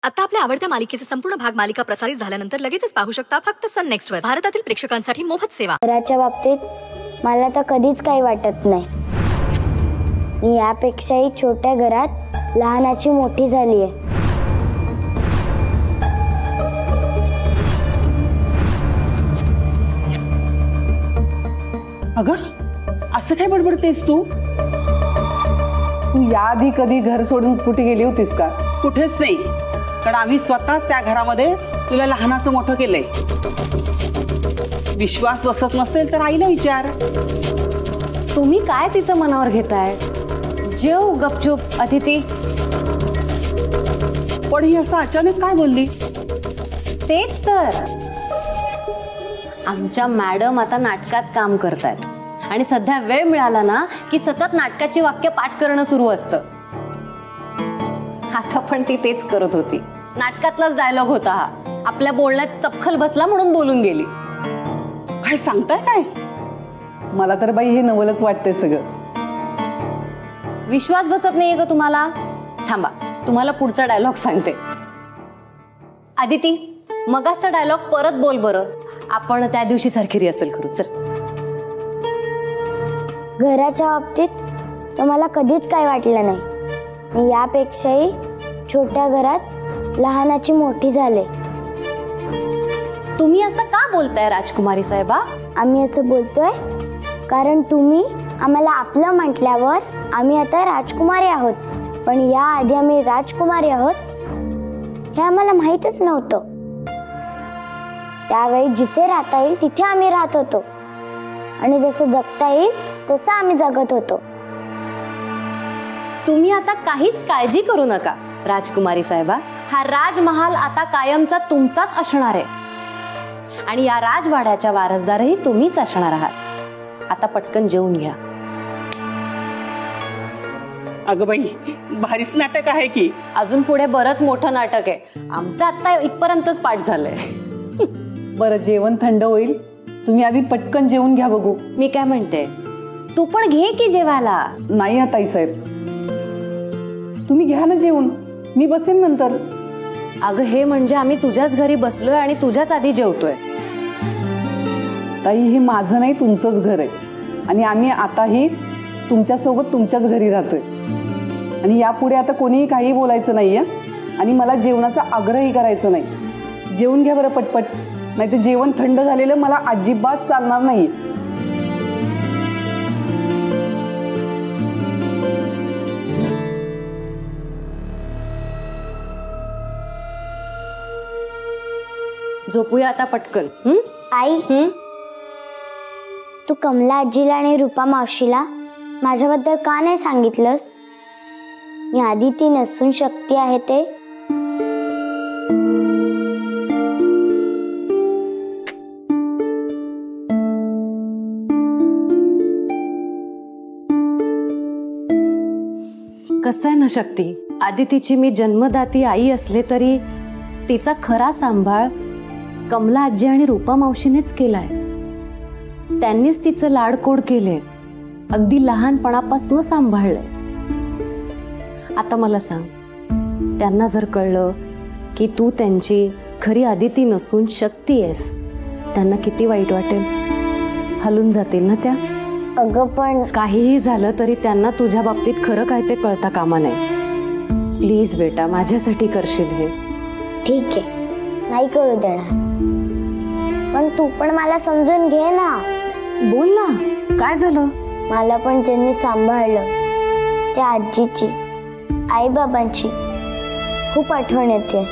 आता आपल्या आवडत्या मालिकेचे संपूर्ण भाग मालिका प्रसारित झाल्यानंतर लगेचच पाहू शकता फक्त सन नेक्स्ट वर. भारतातील प्रेक्षकांसाठी मोफत सेवा. घराच्या बाबतीत मला तर कधीच काही वाटत नाही. मी यापेक्षाही छोट्या घरात लहानाची मोठी झाली आहे. अगं असं काय बडबडतेस तू? तू याआधी कधी घर सोडून कुठे गेली होतीस का? कुठेच नाही, कारण आम्ही स्वतःच त्या घरामध्ये तुला लहानाचं मोठं केलंय. विश्वास बसत नसेल तर आईला विचार. तुम्ही काय तिचं मनावर घेताय? जेव गपचूप अतिथी. पण ही असं अचानक काय बोलली? तेच तर, आमच्या मॅडम आता नाटकात काम करतायत आणि सध्या वेळ मिळाला ना की सतत नाटकाची वाक्य पाठ करणं सुरू असतं. आता पण ती तेच करत होती. नाटकातलाच डायलॉग होता हा. आपल्या बोलण्यात चपखल बसला म्हणून बोलून गेली. काय सांगताय काय? मला तर बाई हे नवलच वाटतंय सगळं. विश्वास बसत नाहीये का तुम्हाला? थांबा, तुम्हाला पुढचा डायलॉग सांगते. आदिती, मगाचा डायलॉग परत बोल बरं. आपण त्या दिवशी सारखी रिहर्सल करू. चल. घराच्या बाबतीत तर मला कधीच काही वाटलं नाही. मी यापेक्षाही छोट्या घरात लहानाची मोठी झाले. तुम्ही असं का बोलताय राजकुमारी साहेबा? आम्ही असं बोलतोय कारण तुम्ही आम्हाला आपलं म्हटल्यावर आम्ही आता राजकुमारी आहोत. पण याआधी आम्ही राजकुमारी आहोत हे आम्हाला माहीतच नव्हतं. त्यावेळी जिथे राहता येईल तिथे आम्ही राहत होतो आणि जसं जगता येईल तसं आम्ही जगत होतो. तुम्ही आता काहीच काळजी करू नका राजकुमारी साहेबा. हा राजमहाल आता कायमचा तुमचाच असणार आहे आणि या राजवाड्याच्या वारसदारही तुम्हीच असणार आहात. आता पटकन जेवून घ्या. अगं बाई, भारीच नाटक आहे की. अजून पुढे बरंच मोठं नाटक आहे. आमचं आता इथपर्यंतच पाठ झालंय. बरं, जेवण थंड होईल, तुम्ही आधी पटकन जेवून घ्या बघू. मी काय म्हणते, तू पण घे की जेवायला. नाही आता ताईसाहेब, तुम्ही घ्या ना जेवून, मी बसेन नंतर. अगं हे म्हणजे आम्ही तुझ्याच घरी बसलोय आणि तुझ्याच आधी जेवतोय. ताई, हे माझं नाही तुमचंच घर आहे आणि आम्ही आताही तुमच्यासोबत तुमच्याच घरी राहतोय आणि यापुढे आता कोणीही काही बोलायचं नाहीये आणि मला जेवणाचा आग्रहही करायचं नाही. जेवून घ्या बरं पटपट, नाही तर जेवण थंड झालेलं मला अजिबात चालणार नाही. झोपूया आता पटकन. आई, तू कमला आजीला आणि रूपा मावशीला माझ्याबद्दल का नाही सांगितलंस? मी आदिती नसून शक्ती आहे ते. कसं आहे ना शक्ती, आदितीची मी जन्मदाती आई असले तरी तिचा खरा सांभाळ कमला आजी आणि रूपा मावशीनेच केलाय. त्यांनीच तिचं लाडकोड केले, अगदी लहानपणापासून सांभाळलंय. आता मला सांग, त्यांना जर कळलं की तू त्यांची खरी आदिती नसून शक्ती आहेस, त्यांना किती वाईट वाटेल? हलून जातील ना त्या. अगं पण काहीही झालं तरी त्यांना तुझ्या बाबतीत खरं काय ते कळता कामा नये. प्लीज बेटा, माझ्यासाठी करशील हे? ठीक आहे, नाही कळू देणार. पण तू पण मला समजून घे ना. बोल ना, काय झालं? मला पण ज्यांनी सांभाळलं त्या आजीची, आई बाबांची खूप आठवण येते.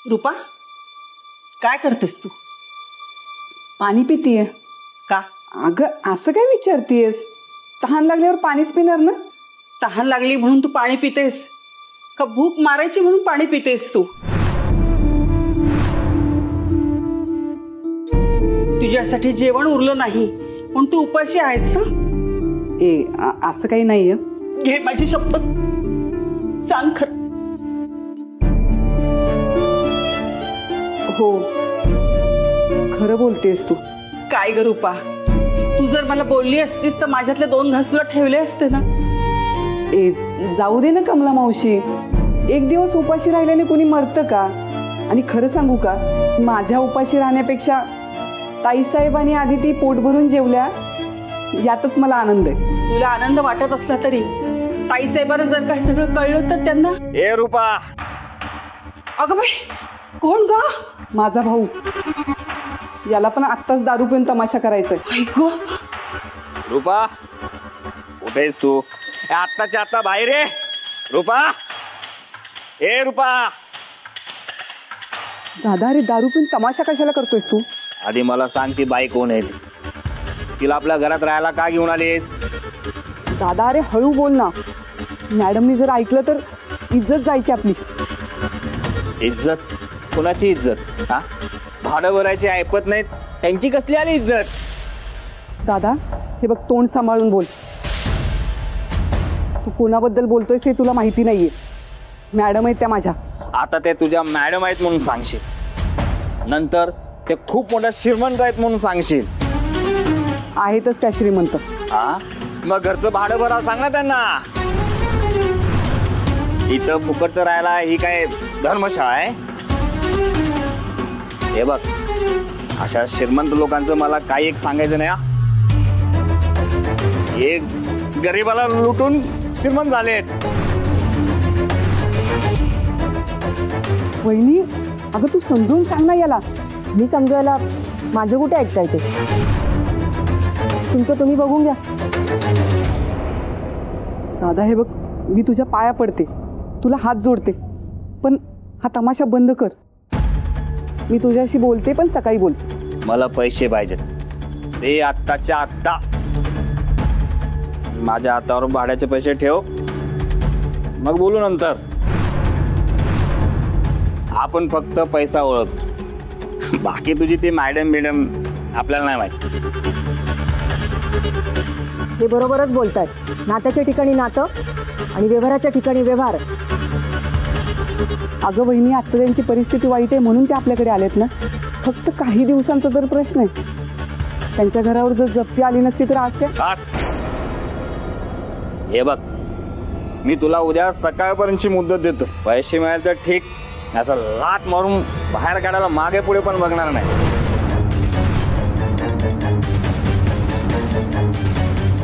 रूपा, काय करतेस तू? पाणी पितीये का? अगं असं काय विचारतीयस? तहान लागल्यावर पाणीच पिणार ना? तहान लागली म्हणून तू पाणी पितेस का भूक मारायची म्हणून पाणी पितेस? तू तुझ्यासाठी जेवण उरलं नाही पण तू उपाशी आहेस ना? असं काही नाहीये. घे माझी शपथ, सांग खरं हो, खरं बोलतेस तू. काय ग रूपा, तू जर मला बोलली असतीस तर माझ्यातले 2 घास तुला ठेवले असते ना. ए, जाऊ दे ना कमला मावशी, एक दिवस उपाशी राहिल्याने कोणी मरतं का? आणि खरं सांगू का, माझ्या उपाशी राहण्यापेक्षा ताईसाहेबांनी आधी ती पोट भरून जेवल्या यातच मला आनंद आहे. तुला आनंद वाटत असला तरी ताईसाहेबांना जर काय सगळं कळलं तर त्यांना. ए रूपा, अगं बाई, कोण ग? माझा भाऊ. याला पण आत्ताच दारू पिऊन तमाशा करायचाय. ऐकू रूपा कुठेस तू? आत्ताच्या आत्ता बाहेर ये रूपा. ए रूपा, दादा, अरे दारू पिऊन तमाशा कशाला करतोयस तू? आधी मला सांग ती बाई कोण आहे ती? तिला आपल्या घरात राहायला का घेऊन आलीस? दादा, अरे हळू बोल ना. मॅडमनी जर ऐकलं तर इज्जत जायची आपली. इज्जत? कोणाची इज्जत? हा, भाडं भरायची ऐपत नाहीत त्यांची कसली आली इज्जत? दादा, हे बघ, तोंड सांभाळून बोल. तू कोणाबद्दल बोलतोयस हे तुला माहिती नाहीये. मॅडम आहेत त्या माझ्या. आता ते तुझ्या मॅडम आहेत म्हणून सांगशील, नंतर ते खूप मोठ्या श्रीमंत आहेत म्हणून सांगशील. आहेतच त्या श्रीमंत. हा, मग घरचं भाडं भरा सांग ना त्यांना. इथं फुकटचं राहायला ही काय धर्मशाळा आहे? हे बघ, अशा श्रीमंत लोकांचं मला काही एक सांगायचं नाही. हे गरीबाला लुटून श्रीमंत झालेत. वहिनी, अगं तू समजून सांग ना याला. मी समजायला माझं कुठे ऐकता येते? तुमचं तुम्ही बघून घ्या. दादा, हे बघ, मी तुझ्या पाया पडते, तुला हात जोडते, पण हा तमाशा बंद कर. मी तुझ्याशी बोलते, पण सकाळी बोलते. मला पैसे पाहिजेत, ते आत्ताच्या आत्ता. माझ्या हातावर भाड्याचे पैसे ठेव, मग बोलू नंतर. आपण फक्त पैसा ओळखतो, बाकी तुझी ती मॅडम आपल्याला नाही माहिती. हे बरोबरच बोलतायत. नात्याच्या ठिकाणी नातं आणि व्यवहाराच्या ठिकाणी व्यवहार. अगं वहिनी, आत्ता त्यांची परिस्थिती वाईट आहे म्हणून ते आपल्याकडे आलेत ना. फक्त काही दिवसांचा तर प्रश्न आहे. त्यांच्या घरावर जर जप्ती आली नसती तर आज त्या. बस, हे बघ, मी तुला उद्या सकाळपर्यंतची मुदत देतो. पैसे मिळाले तर ठीक, असं लात मारून बाहेर काढायला मागे पुढे पण बघणार नाही.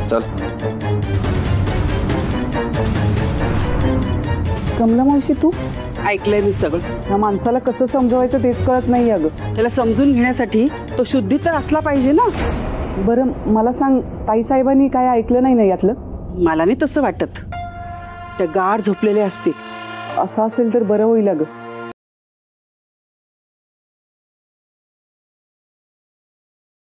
चल. कमला मावशी, तू ऐकलंय मी सगळं. ह्या माणसाला कसं समजवायचं तेच कळत नाही. अगं, त्याला समजून घेण्यासाठी तो शुद्धी तर असला पाहिजे ना. बरं मला सांग, ताईसाहेबांनी काय ऐकलं नाही ना यातलं? मला नाही तसं वाटत. त्या गाढ झोपलेले असतील. असं असेल तर बरं होईल. अगं,